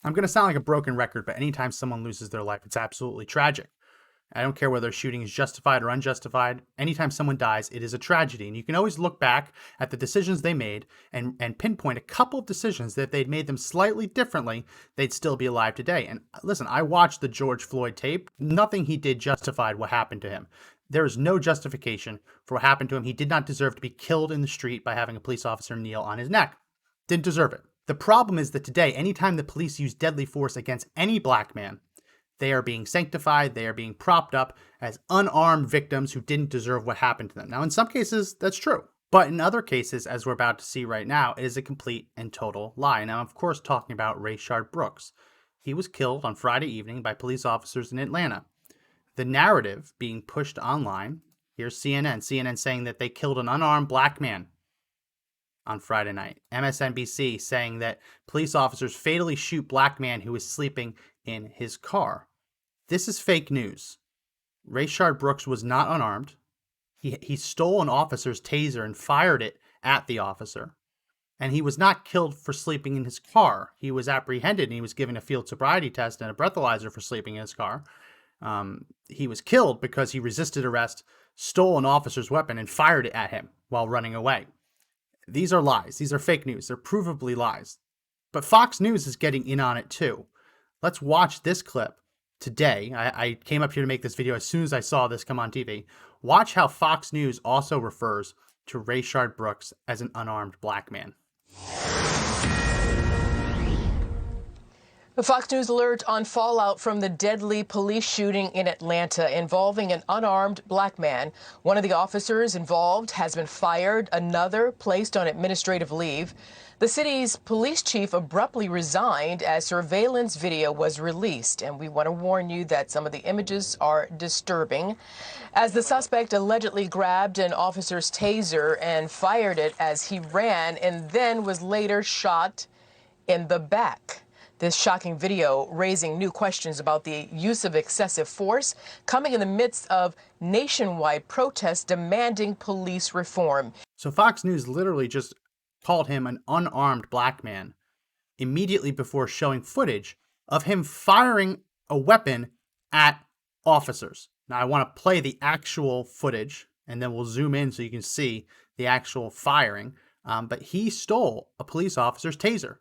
I'm going to sound like a broken record, but anytime someone loses their life, it's absolutely tragic. I don't care whether a shooting is justified or unjustified. Anytime someone dies, it is a tragedy. And you can always look back at the decisions they made and pinpoint a couple of decisions that if they'd made them slightly differently, they'd still be alive today. And listen, I watched the George Floyd tape. Nothing he did justified what happened to him. There is no justification for what happened to him. He did not deserve to be killed in the street by having a police officer kneel on his neck. Didn't deserve it. The problem is that today, anytime the police use deadly force against any black man, they are being sanctified, they are being propped up as unarmed victims who didn't deserve what happened to them. Now, in some cases, that's true. But in other cases, as we're about to see right now, it is a complete and total lie. Now, I'm of course talking about Rayshard Brooks. He was killed on Friday evening by police officers in Atlanta. The narrative being pushed online, here's CNN saying that they killed an unarmed black man on Friday night. MSNBC saying that police officers fatally shoot black man who was sleeping in his car. This is fake news. Rayshard Brooks was not unarmed. He stole an officer's taser and fired it at the officer. And he was not killed for sleeping in his car. He was apprehended and he was given a field sobriety test and a breathalyzer for sleeping in his car. He was killed because he resisted arrest, stole an officer's weapon, and fired it at him while running away. These are lies. These are fake news. They're provably lies. But Fox News is getting in on it too. Let's watch this clip today. I came up here to make this video as soon as I saw this come on TV. Watch how Fox News also refers to Rayshard Brooks as an unarmed black man. A Fox News alert on fallout from the deadly police shooting in Atlanta involving an unarmed black man. One of the officers involved has been fired, another placed on administrative leave. The city's police chief abruptly resigned as surveillance video was released, and we want to warn you that some of the images are disturbing. As the suspect allegedly grabbed an officer's taser and fired it as he ran and then was later shot in the back. This shocking video raising new questions about the use of excessive force coming in the midst of nationwide protests demanding police reform. So Fox News literally just called him an unarmed black man immediately before showing footage of him firing a weapon at officers. Now I want to play the actual footage and then we'll zoom in so you can see the actual firing. But he stole a police officer's taser.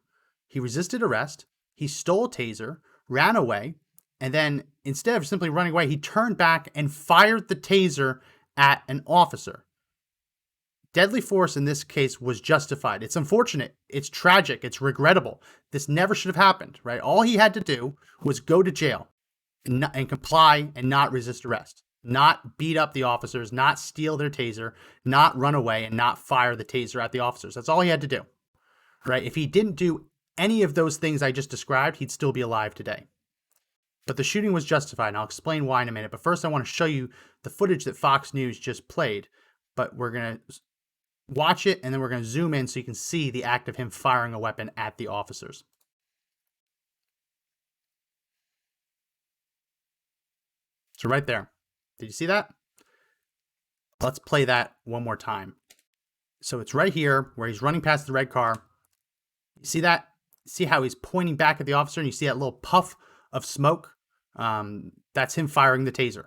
He resisted arrest. He stole a taser, ran away, and then instead of simply running away, he turned back and fired the taser at an officer. Deadly force in this case was justified. It's unfortunate. It's tragic. It's regrettable. This never should have happened, right? All he had to do was go to jail and comply and not resist arrest, not beat up the officers, not steal their taser, not run away, and not fire the taser at the officers. That's all he had to do, right? If he didn't do any of those things I just described, he'd still be alive today. But the shooting was justified, and I'll explain why in a minute. But first, I want to show you the footage that Fox News just played. But we're going to watch it, and then we're going to zoom in so you can see the act of him firing a weapon at the officers. So right there. Did you see that? Let's play that one more time. So it's right here where he's running past the red car. You see that? See how he's pointing back at the officer and you see that little puff of smoke? That's him firing the taser.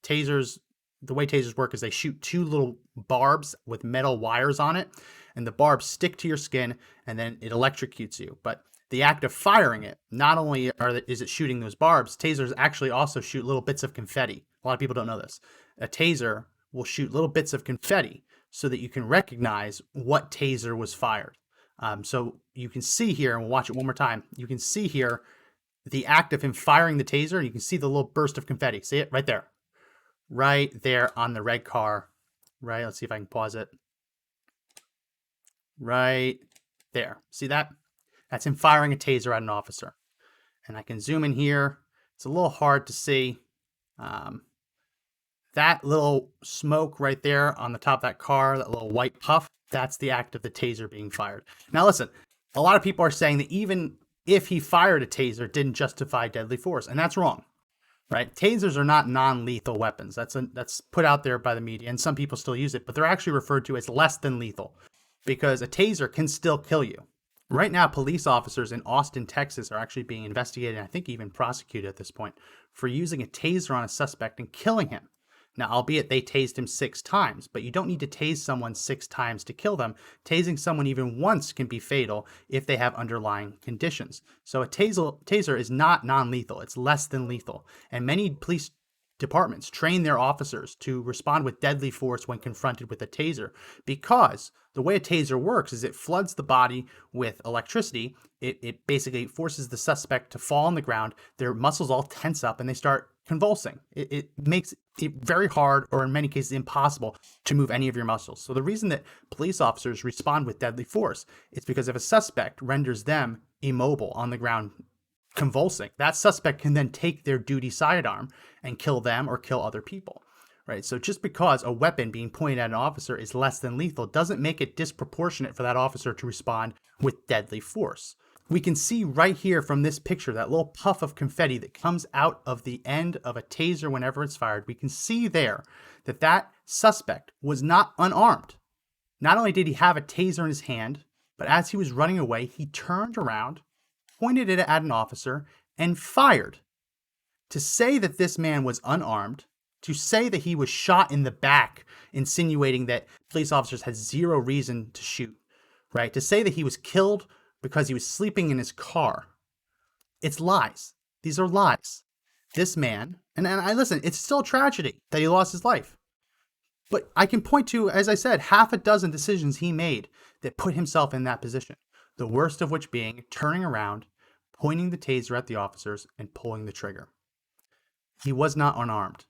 Tasers, the way tasers work is they shoot two little barbs with metal wires on it, and the barbs stick to your skin and then it electrocutes you. But the act of firing it, not only is it shooting those barbs, tasers actually also shoot little bits of confetti. A lot of people don't know this. A taser will shoot little bits of confetti so that you can recognize what taser was fired. So you can see here, and we'll watch it one more time. You can see here the act of him firing the taser, and you can see the little burst of confetti. See it right there? Right there on the red car. Right, let's see if I can pause it. Right there. See that? That's him firing a taser at an officer. And I can zoom in here. It's a little hard to see. That little smoke right there on the top of that car, that little white puff, that's the act of the taser being fired. Now listen, a lot of people are saying that even if he fired a taser, it didn't justify deadly force, and that's wrong, right? Tasers are not non-lethal weapons. That's put out there by the media, and some people still use it, but they're actually referred to as less than lethal because a taser can still kill you, Right now, police officers in Austin, Texas are actually being investigated, and I think even prosecuted at this point, for using a taser on a suspect and killing him. Now, albeit they tased him 6 times, but you don't need to tase someone 6 times to kill them. Tasing someone even once can be fatal if they have underlying conditions. So a taser is not non-lethal, it's less than lethal. And many police departments train their officers to respond with deadly force when confronted with a taser, because the way a taser works is it floods the body with electricity. It basically forces the suspect to fall on the ground. Their muscles all tense up and they start convulsing. It makes it very hard, or in many cases impossible, to move any of your muscles. So the reason that police officers respond with deadly force is because if a suspect renders them immobile on the ground convulsing, that suspect can then take their duty sidearm and kill them or kill other people, right? So just because a weapon being pointed at an officer is less than lethal doesn't make it disproportionate for that officer to respond with deadly force. We can see right here from this picture, that little puff of confetti that comes out of the end of a taser whenever it's fired. We can see there that that suspect was not unarmed. Not only did he have a taser in his hand, but as he was running away, he turned around, pointed it at an officer, and fired. To say that this man was unarmed, to say that he was shot in the back, insinuating that police officers had zero reason to shoot, right? To say that he was killed because he was sleeping in his car, it's lies. These are lies. This man, and I listen, it's still a tragedy that he lost his life. But I can point to, as I said, half a dozen decisions he made that put himself in that position. The worst of which being turning around, pointing the taser at the officers, and pulling the trigger. He was not unarmed.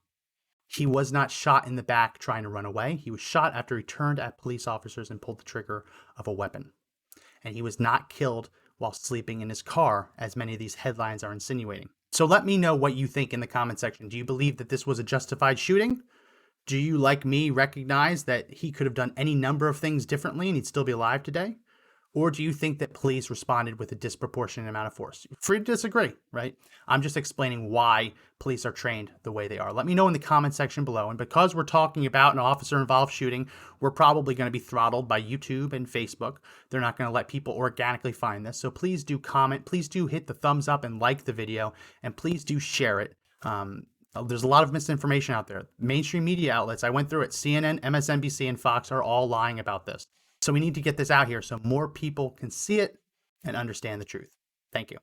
He was not shot in the back trying to run away. He was shot after he turned at police officers and pulled the trigger of a weapon. And he was not killed while sleeping in his car, as many of these headlines are insinuating. So let me know what you think in the comment section. Do you believe that this was a justified shooting? Do you, like me, recognize that he could have done any number of things differently and he'd still be alive today? Or do you think that police responded with a disproportionate amount of force? Free to disagree, right? I'm just explaining why police are trained the way they are. Let me know in the comment section below. And because we're talking about an officer-involved shooting, we're probably going to be throttled by YouTube and Facebook. They're not going to let people organically find this. So please do comment. Please do hit the thumbs up and like the video. And please do share it. There's a lot of misinformation out there. Mainstream media outlets, I went through it, CNN, MSNBC, and Fox are all lying about this. So we need to get this out here so more people can see it and understand the truth. Thank you.